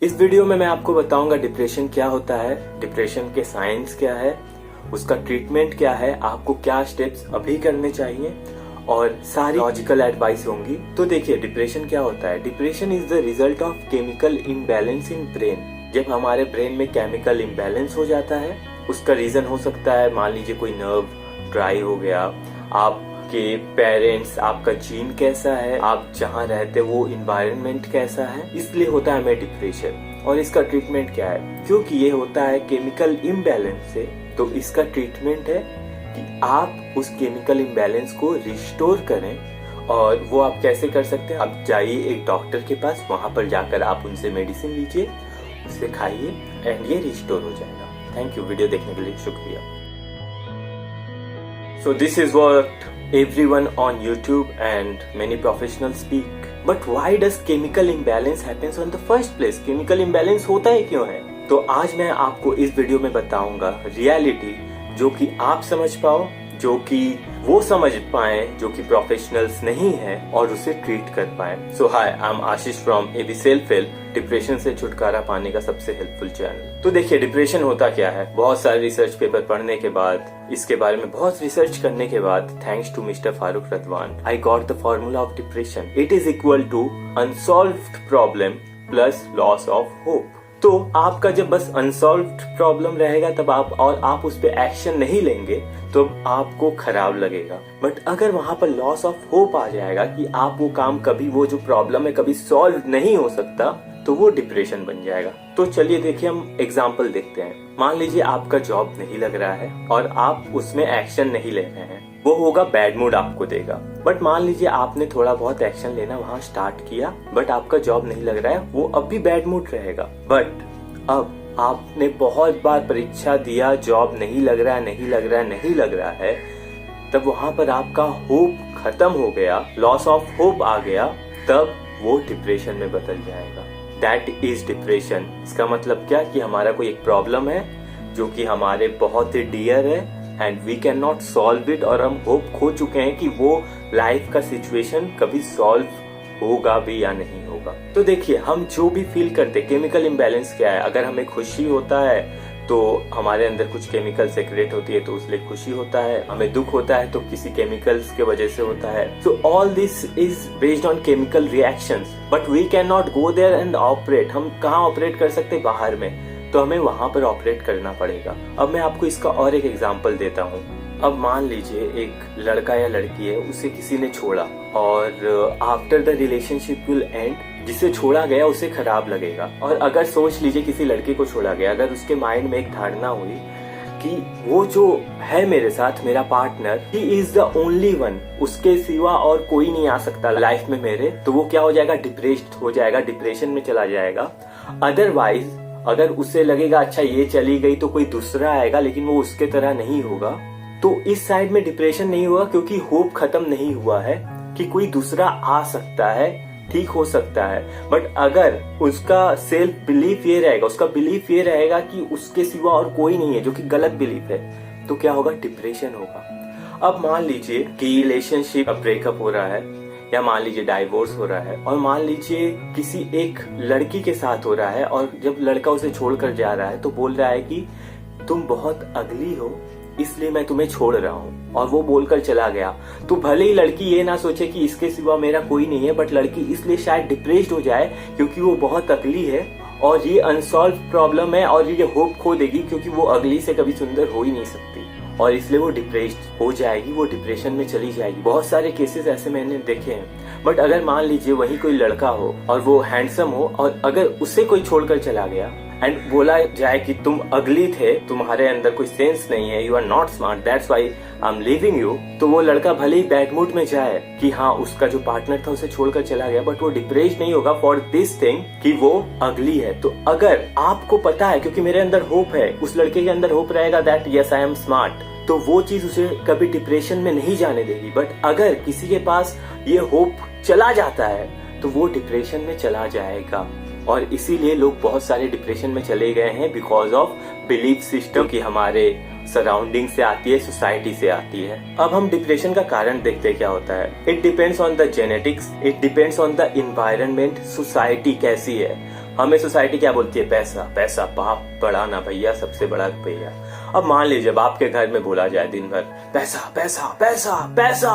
इस वीडियो में मैं आपको बताऊंगा डिप्रेशन क्या होता है, डिप्रेशन के साइंस क्या है, उसका ट्रीटमेंट क्या है, आपको क्या स्टेप्स अभी करने चाहिए और सारी लॉजिकल एडवाइस होंगी। तो देखिए डिप्रेशन क्या होता है। Depression is the result of chemical imbalance in brain. जब हमारे ब्रेन में केमिकल इम्बैलेंस हो जाता है, उसका रीजन हो सकता है, मान लीजिए कोई नर्व ड्राई हो गया, आपके पेरेंट्स, आपका जीन कैसा है, आप जहाँ रहते वो इन्वायरमेंट कैसा है, इसलिए होता है हमें डिप्रेशन। और इसका ट्रीटमेंट क्या है, क्योंकि ये होता है केमिकल इम्बैलेंस से, तो इसका ट्रीटमेंट है कि आप उस केमिकल इम्बैलेंस को रिस्टोर करें। और वो आप कैसे कर सकते हैं, आप जाइए एक डॉक्टर के पास, वहां पर जाकर आप उनसे मेडिसिन लीजिए, उसे खाइए एंड ये रिस्टोर हो जाएगा। थैंक यू, वीडियो देखने के लिए शुक्रिया। So this is what everyone on YouTube and many professionals speak. But why does chemical imbalance happens on the first place? Chemical imbalance होता है क्यों है? तो आज मैं आपको इस वीडियो में बताऊंगा रियलिटी, जो कि आप समझ पाओ, जो कि वो समझ पाए जो कि प्रोफेशनल्स नहीं है, और उसे ट्रीट कर पाए। So hi, I am Ashish from AB self help, depression से छुटकारा पाने का सबसे हेल्पफुल चैनल। तो देखिए डिप्रेशन होता क्या है। बहुत सारे रिसर्च पेपर पढ़ने के बाद, इसके बारे में बहुत रिसर्च करने के बाद, thanks to mister Farooq Radwan, I got the formula of depression. It is equal to unsolved problem plus loss of hope. तो आपका जब बस अनसॉल्व्ड प्रॉब्लम रहेगा तब आप उस पर एक्शन नहीं लेंगे तो आपको खराब लगेगा। बट अगर वहां पर लॉस ऑफ होप आ जाएगा कि आप वो काम कभी, वो जो प्रॉब्लम है कभी सॉल्व नहीं हो सकता, तो वो डिप्रेशन बन जाएगा। तो चलिए देखिए, हम एग्जाम्पल देखते हैं। मान लीजिए आपका जॉब नहीं लग रहा है और आप उसमें एक्शन नहीं ले रहे हैं, वो होगा बैड मूड आपको देगा। बट मान लीजिए आपने थोड़ा बहुत एक्शन लेना वहां स्टार्ट किया, बट आपका जॉब नहीं लग रहा है, वो अब भी बैड मूड रहेगा। बट अब आपने बहुत बार परीक्षा दिया, जॉब नहीं लग रहा है, नहीं लग रहा है, नहीं लग रहा है, तब वहां पर आपका होप खत्म हो गया, लॉस ऑफ होप आ गया, तब वो डिप्रेशन में बदल जाएगा। That is depression. इसका मतलब क्या कि हमारा कोई एक प्रॉब्लम है जो कि हमारे बहुत ही डियर है and we can not solve it, और हम होप खो चुके हैं कि वो लाइफ का सिचुएशन कभी सॉल्व होगा भी या नहीं होगा। तो देखिए, हम जो भी फील करते, केमिकल इम्बैलेंस क्या है। अगर हमें खुशी होता है तो हमारे अंदर कुछ केमिकल सेक्रेट होती है, तो उसलिए खुशी होता है। हमें दुख होता है तो किसी केमिकल्स के वजह से होता है। So all this is based on chemical reactions, but we can not go there and operate. हम कहाँ ऑपरेट कर सकते, बाहर में, तो हमें वहां पर ऑपरेट करना पड़ेगा। अब मैं आपको इसका और एक एग्जांपल देता हूँ। अब मान लीजिए एक लड़का या लड़की है, उसे किसी ने छोड़ा और after the relationship will and, जिसे छोड़ा गया उसे खराब लगेगा। और अगर सोच लीजिए किसी लड़के को छोड़ा गया, अगर उसके माइंड में एक धारणा हुई कि वो जो है मेरे साथ, मेरा partner, he is the only one, उसके सिवा और कोई नहीं आ सकता लाइफ में मेरे, तो वो क्या हो जाएगा, डिप्रेस्ड हो जाएगा, डिप्रेशन में चला जाएगा। अदरवाइज अगर उसे लगेगा अच्छा ये चली गई तो कोई दूसरा आएगा, लेकिन वो उसके तरह नहीं होगा, तो इस साइड में डिप्रेशन नहीं होगा, क्योंकि होप खत्म नहीं हुआ है कि कोई दूसरा आ सकता है, ठीक हो सकता है। बट अगर उसका सेल्फ बिलीफ ये रहेगा, उसका बिलीफ ये रहेगा कि उसके सिवा और कोई नहीं है, जो कि गलत बिलीफ है, तो क्या होगा, डिप्रेशन होगा। अब मान लीजिए कि रिलेशनशिप ब्रेकअप हो रहा है, या मान लीजिए डाइवोर्स हो रहा है, और मान लीजिए किसी एक लड़की के साथ हो रहा है, और जब लड़का उसे छोड़कर जा रहा है तो बोल रहा है कि तुम बहुत अगली हो, इसलिए मैं तुम्हें छोड़ रहा हूँ, और वो बोलकर चला गया। तो भले ही लड़की ये ना सोचे कि इसके सिवा मेरा कोई नहीं है, बट लड़की इसलिए शायद डिप्रेस्ड हो जाए क्योंकि वो बहुत अगली है और ये अनसॉल्व प्रॉब्लम है, और ये होप खो देगी क्योंकि वो अगली से कभी सुंदर हो ही नहीं सकती, और इसलिए वो डिप्रेस्ड हो जाएगी, वो डिप्रेशन में चली जाएगी। बहुत सारे केसेस ऐसे मैंने देखे हैं। बट अगर मान लीजिए वही कोई लड़का हो और वो हैंडसम हो, और अगर उसे कोई छोड़कर चला गया एंड बोला जाए कि तुम अगली थे, तुम्हारे अंदर कोई सेंस नहीं है, you are not smart, that's why I am leaving you, तो वो लड़का भले ही बैड मूड में जाए कि हाँ उसका जो पार्टनर था उसे छोड़कर चला गया, बट वो डिप्रेस्ड नहीं होगा फॉर दिस थिंग कि वो अगली है। तो अगर आपको पता है, क्योंकि मेरे अंदर होप है, उस लड़के के अंदर होप रहेगा that yes I am smart, तो वो चीज उसे कभी डिप्रेशन में नहीं जाने देगी। बट अगर किसी के पास ये होप चला जाता है तो वो डिप्रेशन में चला जाएगा, और इसीलिए लोग बहुत सारे डिप्रेशन में चले गए हैं बिकॉज ऑफ बिलीफ सिस्टम की हमारे सराउंडिंग से आती है, सोसाइटी से आती है। अब हम डिप्रेशन का कारण देखते हैं क्या होता है। It depends on the genetics, it depends on the environment, society कैसी है। हमें सोसाइटी क्या बोलती है? पैसा पैसा, बाप बड़ा ना भैया, सबसे बड़ा भैया। अब मान लीजिए जब आपके घर में बोला जाए दिन भर पैसा पैसा पैसा पैसा,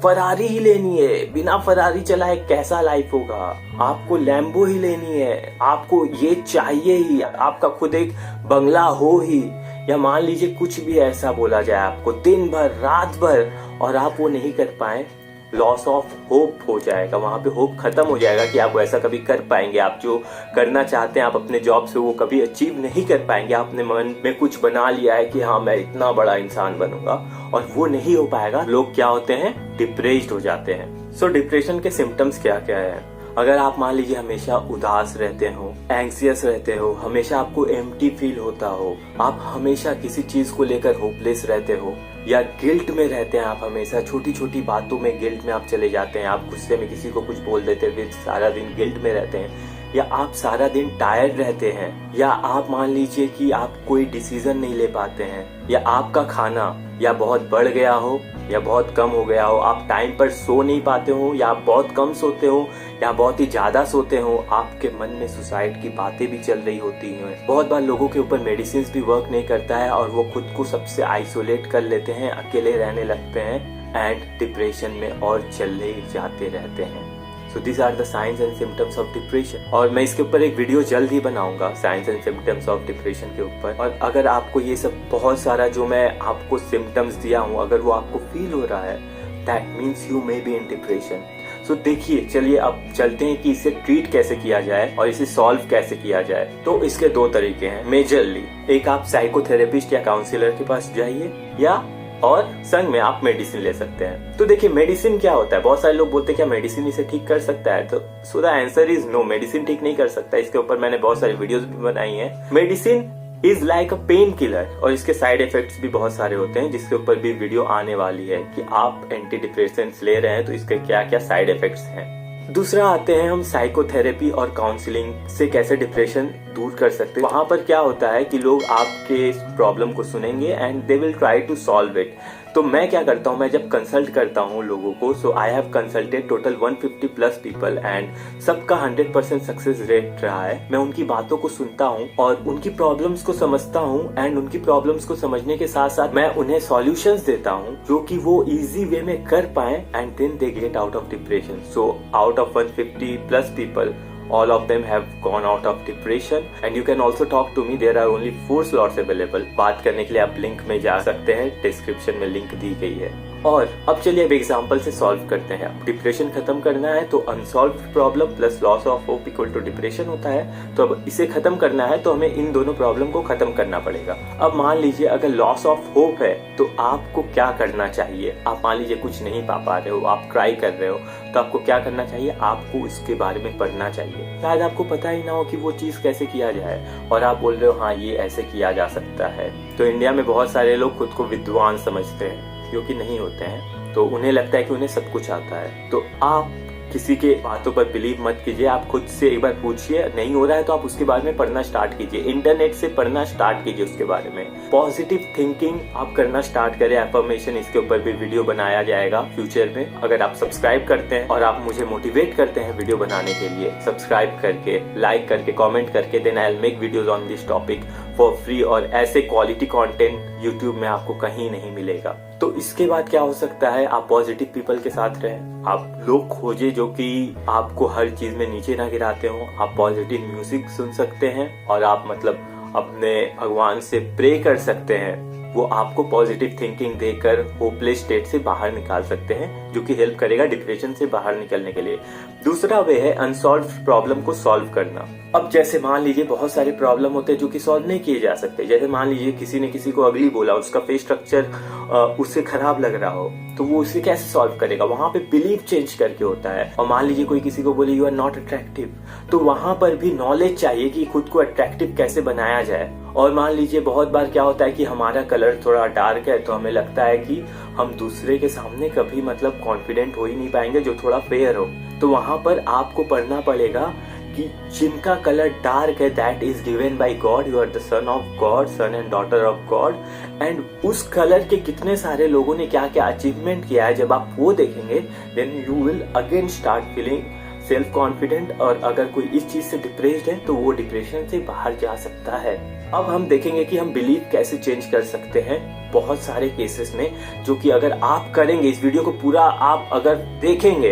फरारी ही लेनी है, बिना फरारी चलाए कैसा लाइफ होगा, आपको लैम्बो ही लेनी है, आपको ये चाहिए ही, आपका खुद एक बंगला हो ही, या मान लीजिए कुछ भी ऐसा बोला जाए आपको दिन भर रात भर और आप वो नहीं कर पाए, लॉस ऑफ होप हो जाएगा, वहां पे होप खत्म हो जाएगा कि आप ऐसा कभी कर पाएंगे। आप जो करना चाहते हैं आप अपने जॉब से वो कभी अचीव नहीं कर पाएंगे। आपने मन में कुछ बना लिया है कि हाँ मैं इतना बड़ा इंसान बनूंगा, और वो नहीं हो पाएगा। लोग क्या होते हैं? डिप्रेस्ड हो जाते हैं। सो डिप्रेशन के सिम्टम्स क्या क्या है? अगर आप मान लीजिए हमेशा उदास रहते हो, एंग्जियस रहते हो, हमेशा आपको एम्प्टी फील होता हो, आप हमेशा किसी चीज को लेकर होपलेस रहते हो, या गिल्ट में रहते हैं, आप हमेशा छोटी छोटी बातों में गिल्ट में आप चले जाते हैं, आप गुस्से में किसी को कुछ बोल देते हैं, सारा दिन गिल्ट में रहते हैं, या आप सारा दिन टायर्ड रहते हैं, या आप मान लीजिए कि आप कोई डिसीजन नहीं ले पाते हैं, या आपका खाना या बहुत बढ़ गया हो या बहुत कम हो गया हो, आप टाइम पर सो नहीं पाते हो, या आप बहुत कम सोते हो या बहुत ही ज्यादा सोते हो, आपके मन में सुसाइड की बातें भी चल रही होती हैं। बहुत बार लोगों के ऊपर मेडिसिन भी वर्क नहीं करता है और वो खुद को सबसे आइसोलेट कर लेते हैं, अकेले रहने लगते हैं एंड डिप्रेशन में और चले जाते रहते हैं। So these are the signs and symptoms of depression। और मैं इसके ऊपर एक वीडियो जल्द ही बनाऊंगा signs and symptoms of depression के ऊपर। और अगर आपको ये सब बहुत सारा जो मैं आपको symptoms दिया हूँ अगर वो आपको फील हो रहा है, that means you may be in depression। So देखिए, चलिए अब चलते हैं कि इसे ट्रीट कैसे किया जाए और इसे सॉल्व कैसे किया जाए। तो इसके दो तरीके हैं मेजरली। एक आप साइकोथेरेपिस्ट या काउंसलर के पास जाइए, या और संग में आप मेडिसिन ले सकते हैं। तो देखिए मेडिसिन क्या होता है? बहुत सारे लोग बोलते हैं क्या मेडिसिन इसे ठीक कर सकता है? तो so the answer is no, medicine ठीक नहीं कर सकता। इसके ऊपर मैंने बहुत सारी वीडियोस भी बनाई हैं। Medicine is like a pain killer, और इसके साइड इफेक्ट्स भी बहुत सारे होते हैं, जिसके ऊपर भी वीडियो आने वाली है कि आप एंटी डिप्रेसेंट्स ले रहे हैं तो इसके क्या क्या साइड इफेक्ट्स हैं। दूसरा आते हैं हम साइकोथेरेपी और काउंसलिंग से कैसे डिप्रेशन दूर कर सकते हैं। वहां पर क्या होता है कि लोग आपके प्रॉब्लम को सुनेंगे and they will try to solve it. तो मैं क्या करता हूँ, मैं जब कंसल्ट करता हूँ लोगों को, so I have consulted total 150 plus people and सबका 100% सक्सेस रेट रहा है। मैं उनकी बातों को सुनता हूँ और उनकी प्रॉब्लम्स को समझता हूँ एंड उनकी प्रॉब्लम्स को समझने के साथ साथ मैं उन्हें सॉल्यूशंस देता हूँ जो कि वो इजी वे में कर पाए and then they get out of depression. So out of 150 plus people, all of them have gone out of depression and you can also talk to me। there are only 4 slots available। बात करने के लिए आप link में जा सकते हैं, description में लिंक दी गई है। और अब चलिए अब एग्जांपल से सॉल्व करते हैं। डिप्रेशन खत्म करना है तो unsolved problem plus loss of hope equal to depression होता है। तो अब इसे खत्म करना है तो हमें इन दोनों प्रॉब्लम को खत्म करना पड़ेगा। अब मान लीजिए अगर लॉस ऑफ होप है तो आपको क्या करना चाहिए? आप मान लीजिए कुछ नहीं पा रहे हो, आप ट्राई कर रहे हो, तो आपको क्या करना चाहिए? आपको इसके बारे में पढ़ना चाहिए। शायद आपको पता ही ना हो कि वो चीज कैसे किया जाए और आप बोल रहे हो हाँ ये ऐसे किया जा सकता है। तो इंडिया में बहुत सारे लोग खुद को विद्वान समझते हैं, जो कि नहीं होते हैं। तो उन्हें लगता है कि उन्हें सब कुछ आता है। तो आप किसी के बातों पर बिलीव मत कीजिए, आप खुद से एक बार पूछिए, नहीं हो रहा है तो आप उसके बारे में पढ़ना स्टार्ट कीजिए, इंटरनेट से पढ़ना स्टार्ट कीजिए उसके बारे में। पॉजिटिव थिंकिंग आप करना स्टार्ट करें, एफर्मेशन, इसके ऊपर भी वीडियो बनाया जाएगा फ्यूचर में। अगर आप सब्सक्राइब करते हैं और आप मुझे मोटिवेट करते हैं वीडियो बनाने के लिए, सब्सक्राइब करके, लाइक करके, कॉमेंट करके, then I will make videos on this topic for free. और ऐसे क्वालिटी कंटेंट यूट्यूब में आपको कहीं नहीं मिलेगा। तो इसके बाद क्या हो सकता है? आप पॉजिटिव पीपल के साथ रहें, आप लोग खोजे जो कि आपको हर चीज में नीचे ना गिराते हो। आप पॉजिटिव म्यूजिक सुन सकते हैं और आप मतलब अपने भगवान से प्रे कर सकते हैं, वो आपको पॉजिटिव थिंकिंग देकर होपलेस स्टेट से बाहर निकाल सकते हैं, जो कि हेल्प करेगा डिप्रेशन से बाहर निकलने के लिए। दूसरा वे है अनसॉल्व्ड प्रॉब्लम को सॉल्व करना। अब जैसे मान लीजिए बहुत सारे प्रॉब्लम होते हैं जो कि सॉल्व नहीं किए जा सकते। जैसे मान लीजिए किसी ने किसी को अगली बोला, उसका फेस स्ट्रक्चर उससे खराब लग रहा हो, तो वो उसे कैसे सॉल्व करेगा? वहां पे बिलीव चेंज करके होता है। और मान लीजिए कोई किसी को बोले यू आर नॉट अट्रैक्टिव, तो वहां पर भी नॉलेज चाहिए कि खुद को अट्रैक्टिव कैसे बनाया जाए। और मान लीजिए बहुत बार क्या होता है कि हमारा कलर थोड़ा डार्क है तो हमें लगता है कि हम दूसरे के सामने कभी मतलब कॉन्फिडेंट हो ही नहीं पाएंगे जो थोड़ा फेयर हो। तो वहां पर आपको पढ़ना पड़ेगा कि जिनका कलर डार्क है that is given by God, you are the son of God, son and daughter of God. And उस कलर के कितने सारे लोगों ने क्या क्या अचीवमेंट किया है, जब आप वो देखेंगे then you will again start feeling self confident और अगर कोई इस चीज से डिप्रेस्ड है तो वो डिप्रेशन से बाहर जा सकता है। अब हम देखेंगे कि हम बिलीफ कैसे चेंज कर सकते हैं बहुत सारे केसेस में, जो कि अगर आप करेंगे, इस वीडियो को पूरा आप अगर देखेंगे,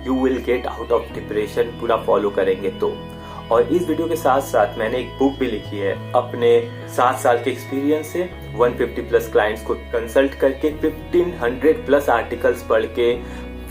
you will gate out of depression, पूरा फॉलो करेंगे तो। और इस वीडियो के साथ साथ मैंने एक बुक भी लिखी है अपने 7 साल के एक्सपीरियंस से, 150 प्लस क्लाइंट्स को कंसल्ट करके, 1500 प्लस आर्टिकल्स पढ़ के,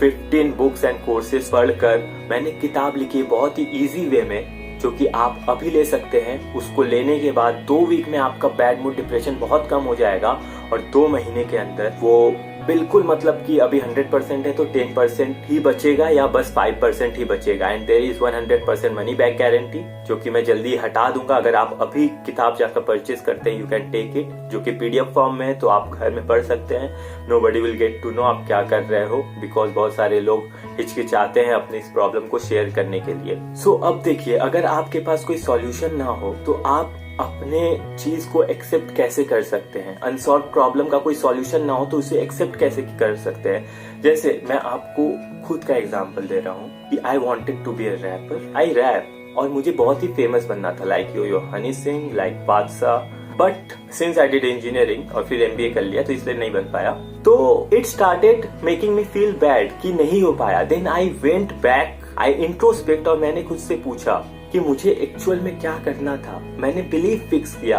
15 बुक्स एंड कोर्सेज पढ़कर मैंने किताब लिखी है बहुत ही इजी वे में, जो कि आप अभी ले सकते हैं। उसको लेने के बाद 2 वीक में आपका बैड मूड डिप्रेशन बहुत कम हो जाएगा और 2 महीने के अंदर वो बिल्कुल, मतलब कि अभी 100% है तो 10% ही बचेगा या बस 5% ही बचेगा। And there is 100% money back guarantee, जो कि मैं जल्दी हटा दूंगा। अगर आप अभी किताब जाकर परचेज करते हैं, यू कैन टेक इट, जो कि PDF फॉर्म में है, तो आप घर में पढ़ सकते हैं। Nobody will get to know आप क्या कर रहे हो, बिकॉज बहुत सारे लोग हिचकिचाते हैं अपनी इस प्रॉब्लम को शेयर करने के लिए। सो अब देखिए, अगर आपके पास कोई सॉल्यूशन ना हो तो आप अपने चीज को एक्सेप्ट कैसे कर सकते हैं। अनसॉल्व प्रॉब्लम का कोई सॉल्यूशन ना हो तो उसे एक्सेप्ट कैसे कर सकते हैं। जैसे मैं आपको खुद का एग्जांपल दे रहा हूँ कि I wanted to be a rapper, I rap, और मुझे बहुत ही फेमस बनना था, like Yo Honey Singh, like Badshah. But since I did engineering और फिर MBA कर लिया तो इसलिए नहीं बन पाया। तो it started making me feel bad कि नहीं हो पाया। Then I went back, I introspect, और मैंने खुद से पूछा कि मुझे एक्चुअल में क्या करना था। मैंने बिलीफ फिक्स किया,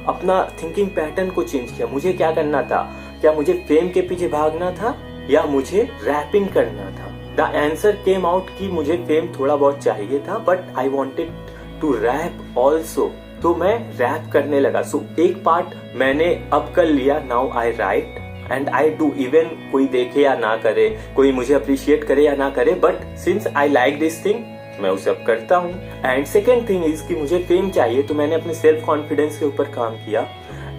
अपना थिंकिंग पैटर्न को चेंज किया। मुझे क्या करना था? क्या मुझे फेम के पीछे भागना था या मुझे रैपिंग करना था? द आंसर केम आउट कि मुझे फेम थोड़ा बहुत चाहिए था, but I wanted to rap also. तो मैं रैप करने लगा। सो एक पार्ट मैंने अब कर लिया, now I right and I do, even कोई देखे या ना करे, कोई मुझे अप्रिशिएट करे या ना करे, but since I like this thing मैं उसे अब करता हूँ। एंड सेकेंड थिंग इज कि मुझे फेम चाहिए, तो मैंने अपने सेल्फ कॉन्फिडेंस के ऊपर काम किया।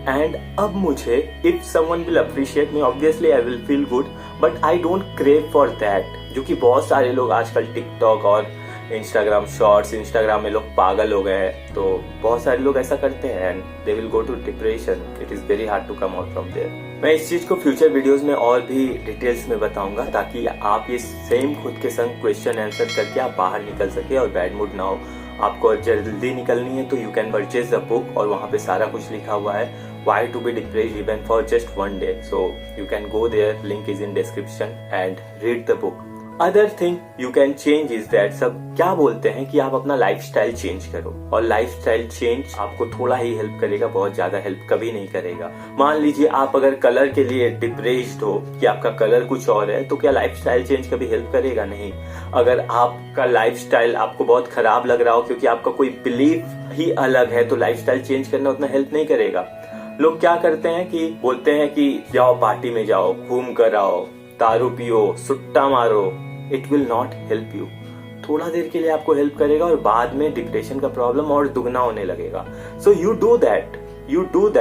एंड अब मुझे, if someone will appreciate me, obviously I will feel good, but I don't crave for that, जो कि बहुत सारे लोग आजकल टिकटॉक और इंस्टाग्राम शॉर्ट्स, इंस्टाग्राम में लोग पागल हो गए हैं, तो बहुत सारे लोग ऐसा करते हैं and they will go to depression. It is very hard to come out from there. मैं इस चीज को फ्यूचर वीडियोस में और भी डिटेल्स में बताऊंगा, ताकि आप ये सेम खुद के संग क्वेश्चन आंसर करके आप बाहर निकल सके और बैड मूड ना हो। आपको जल्दी निकलनी है तो you can purchase the book, और वहाँ पे सारा कुछ लिखा हुआ है, why to be depressed even for just 1 day. So you can go there, link is in description, and read the book. Other thing you can change is that, सब क्या बोलते हैं कि आप अपना लाइफस्टाइल चेंज करो, और लाइफस्टाइल चेंज आपको थोड़ा ही हेल्प करेगा, बहुत ज्यादा हेल्प कभी नहीं करेगा। मान लीजिए आप अगर कलर के लिए डिप्रेस्ड हो कि आपका कलर कुछ और है, तो क्या लाइफस्टाइल चेंज कभी हेल्प करेगा? नहीं। अगर आपका लाइफस्टाइल आपको बहुत खराब लग रहा हो क्योंकि आपका कोई बिलीफ ही अलग है, तो लाइफस्टाइल चेंज करना उतना हेल्प नहीं करेगा। लोग क्या करते हैं कि बोलते हैं कि जाओ पार्टी में जाओ, घूम कर आओ, दारू पियो, सुट्टा मारो, it will not help you. थोड़ा देर के लिए आपको हेल्प करेगा और बाद में डिप्रेशन का प्रॉब्लम और दुगना होने लगेगा। So you do that,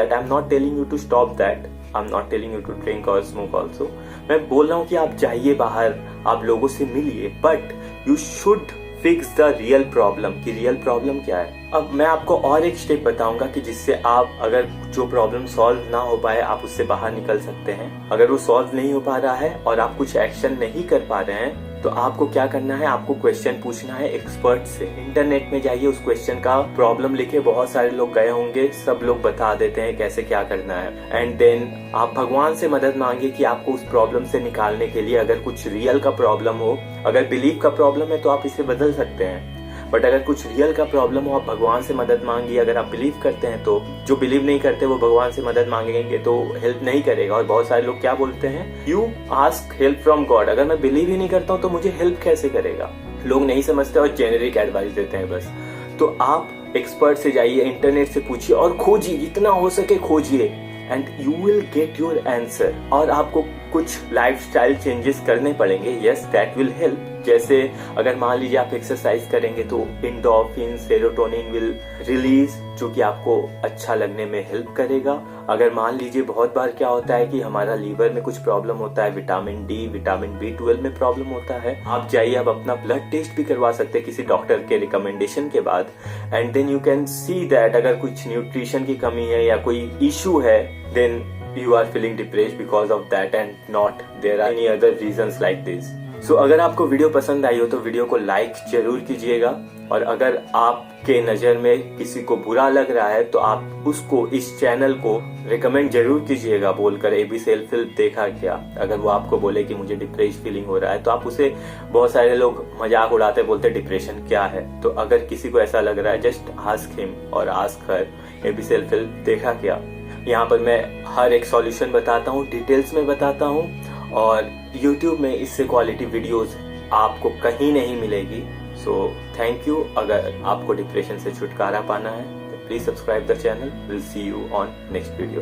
I am not telling you to stop that, I am not telling you to drink और स्मोक ऑल्सो। मैं बोल रहा हूँ कि आप जाइए बाहर, आप लोगों से मिलिए, but you should fix the real problem कि रियल प्रॉब्लम क्या है। अब मैं आपको और एक स्टेप बताऊंगा कि जिससे आप, अगर जो प्रॉब्लम सॉल्व ना हो पाए, आप उससे बाहर निकल सकते हैं। अगर वो सॉल्व नहीं हो पा रहा है और आप कुछ एक्शन नहीं कर पा रहे हैं, तो आपको क्या करना है? आपको क्वेश्चन पूछना है एक्सपर्ट से। इंटरनेट में जाइए, उस क्वेश्चन का प्रॉब्लम लिखे, बहुत सारे लोग गए होंगे, सब लोग बता देते हैं कैसे क्या करना है। एंड देन आप भगवान से मदद मांगिए कि आपको उस प्रॉब्लम से निकालने के लिए, अगर कुछ रियल का प्रॉब्लम हो, अगर बिलीफ का प्रॉब्लम है तो आप इसे बदल सकते हैं, बट अगर कुछ रियल का प्रॉब्लम हो, आप भगवान से मदद मांगिए। अगर आप बिलीव करते हैं तो, जो बिलीव नहीं करते वो भगवान से मदद मांगेंगे तो हेल्प नहीं करेगा। और बहुत सारे लोग क्या बोलते हैं, you ask help from God. अगर मैं बिलीव ही नहीं करता हूँ तो मुझे हेल्प कैसे करेगा? लोग नहीं समझते और जेनेरिक एडवाइस देते हैं बस। तो आप एक्सपर्ट से जाइए, इंटरनेट से पूछिए और खोजिए, जितना हो सके खोजिए, and you will get your answer. और आपको कुछ लाइफस्टाइल चेंजेस करने पड़ेंगे, यस दैट विल हेल्प। जैसे अगर मान लीजिए आप एक्सरसाइज करेंगे तो एंडोर्फिन, सेरोटोनिन विल रिलीज, जो कि आपको अच्छा लगने में हेल्प करेगा। अगर मान लीजिए बहुत बार क्या होता है कि हमारा लीवर में कुछ प्रॉब्लम होता है, विटामिन डी, विटामिन B12 में प्रॉब्लम होता है, आप जाइए, आप अपना ब्लड टेस्ट भी करवा सकते हैं किसी डॉक्टर के रिकमेंडेशन के बाद। And then you can see that अगर कुछ न्यूट्रिशन की कमी है या कोई इशू है, then you are feeling depressed because of that and not there are any other reasons like this. सो अगर आपको वीडियो पसंद आई हो तो वीडियो को लाइक जरूर कीजिएगा, और अगर आपके नज़र में किसी को बुरा लग रहा है तो आप उसको इस चैनल को रिकमेंड जरूर कीजिएगा बोलकर एबी सेल्फ हेल्प देखा क्या। अगर वो आपको बोले कि मुझे डिप्रेस फीलिंग हो रहा है तो आप उसे, बहुत सारे लोग मजाक उड़ाते बोलते डिप्रेशन क्या है, तो अगर किसी को ऐसा लग रहा है जस्ट आस्क हिम और आस्क हर एबी सेल्फ हेल्प देखा क्या। यहाँ पर मैं हर एक सॉल्यूशन बताता हूँ, डिटेल्स में बताता हूँ, और YouTube में इससे क्वालिटी वीडियोस आपको कहीं नहीं मिलेगी। So thank you. अगर आपको डिप्रेशन से छुटकारा पाना है तो please subscribe the channel. Will see you on next video.